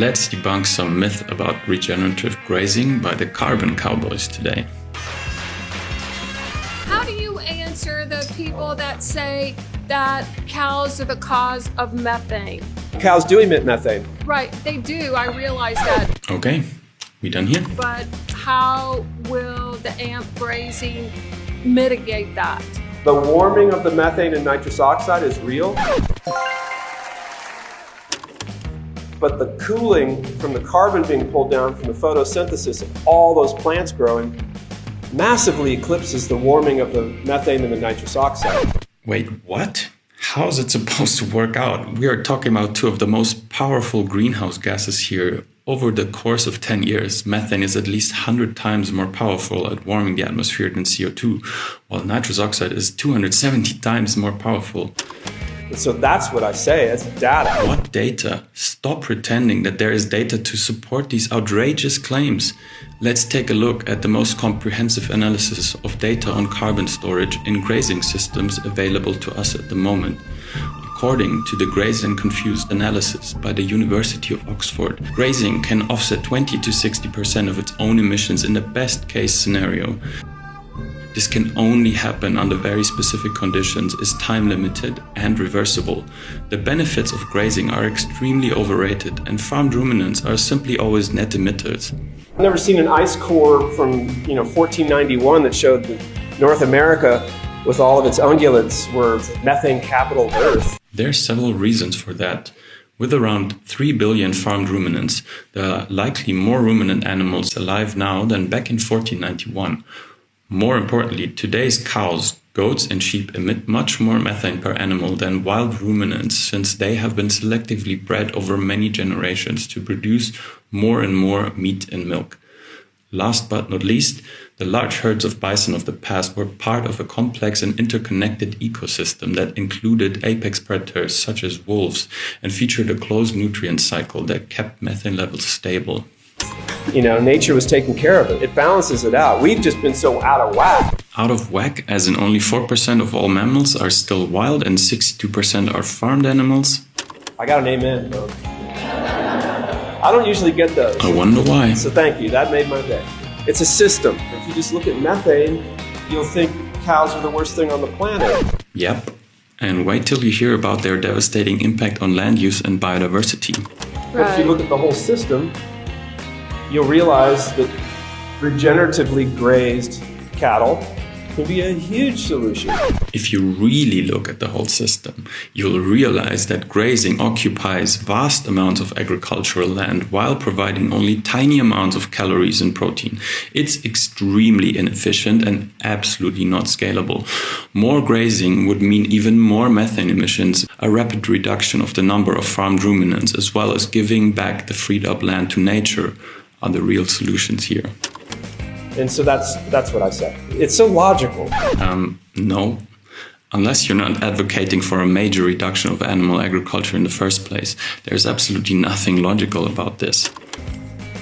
Let's debunk some myth about regenerative grazing by the carbon cowboys today. How do you answer the people that say that cows are the cause of methane? Cows do emit methane. Right, they do, I realize that. Okay, we done here? But how will the AMP grazing mitigate that? The warming of the methane and nitrous oxide is real. But the cooling from the carbon being pulled down from the photosynthesis of all those plants growing massively eclipses the warming of the methane and the nitrous oxide. Wait, what? How is it supposed to work out? We are talking about two of the most powerful greenhouse gases here. Over the course of 10 years, methane is at least 100 times more powerful at warming the atmosphere than CO2, while nitrous oxide is 270 times more powerful. So that's what I say, it's data. What data? Stop pretending that there is data to support these outrageous claims. Let's take a look at the most comprehensive analysis of data on carbon storage in grazing systems available to us at the moment. According to the Grazed and Confused analysis by the University of Oxford, grazing can offset 20 to 60% of its own emissions in the best case scenario. This can only happen under very specific conditions, is time limited and reversible. The benefits of grazing are extremely overrated, and farmed ruminants are simply always net emitters. I've never seen an ice core from 1491 that showed that North America with all of its ungulates were methane capital Earth. There are several reasons for that. With around 3 billion farmed ruminants, there are likely more ruminant animals alive now than back in 1491. More importantly, today's cows, goats and sheep emit much more methane per animal than wild ruminants, since they have been selectively bred over many generations to produce more and more meat and milk. Last but not least, the large herds of bison of the past were part of a complex and interconnected ecosystem that included apex predators such as wolves and featured a closed nutrient cycle that kept methane levels stable. Nature was taking care of it. It balances it out. We've just been so out of whack. Out of whack, as in only 4% of all mammals are still wild and 62% are farmed animals? I got an amen, though. I don't usually get those. I wonder why. So thank you. That made my day. It's a system. If you just look at methane, you'll think cows are the worst thing on the planet. Yep. And wait till you hear about their devastating impact on land use and biodiversity. But if you look at the whole system, you'll realize that regeneratively grazed cattle can be a huge solution. If you really look at the whole system, you'll realize that grazing occupies vast amounts of agricultural land while providing only tiny amounts of calories and protein. It's extremely inefficient and absolutely not scalable. More grazing would mean even more methane emissions, a rapid reduction of the number of farmed ruminants, as well as giving back the freed up land to nature are the real solutions here. And so that's what I say. It's so logical. No. Unless you're not advocating for a major reduction of animal agriculture in the first place, there's absolutely nothing logical about this.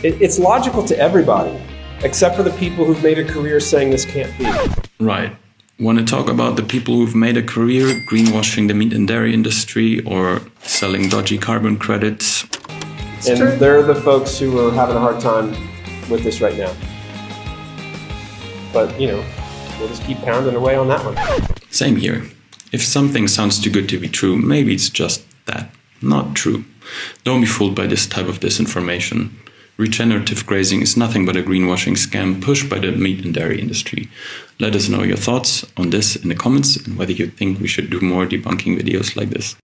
It's logical to everybody, except for the people who've made a career saying this can't be. Right. Want to talk about the people who've made a career greenwashing the meat and dairy industry or selling dodgy carbon credits? And they're the folks who are having a hard time with this right now. But, we'll just keep pounding away on that one. Same here. If something sounds too good to be true, maybe it's just that. Not true. Don't be fooled by this type of disinformation. Regenerative grazing is nothing but a greenwashing scam pushed by the meat and dairy industry. Let us know your thoughts on this in the comments and whether you think we should do more debunking videos like this.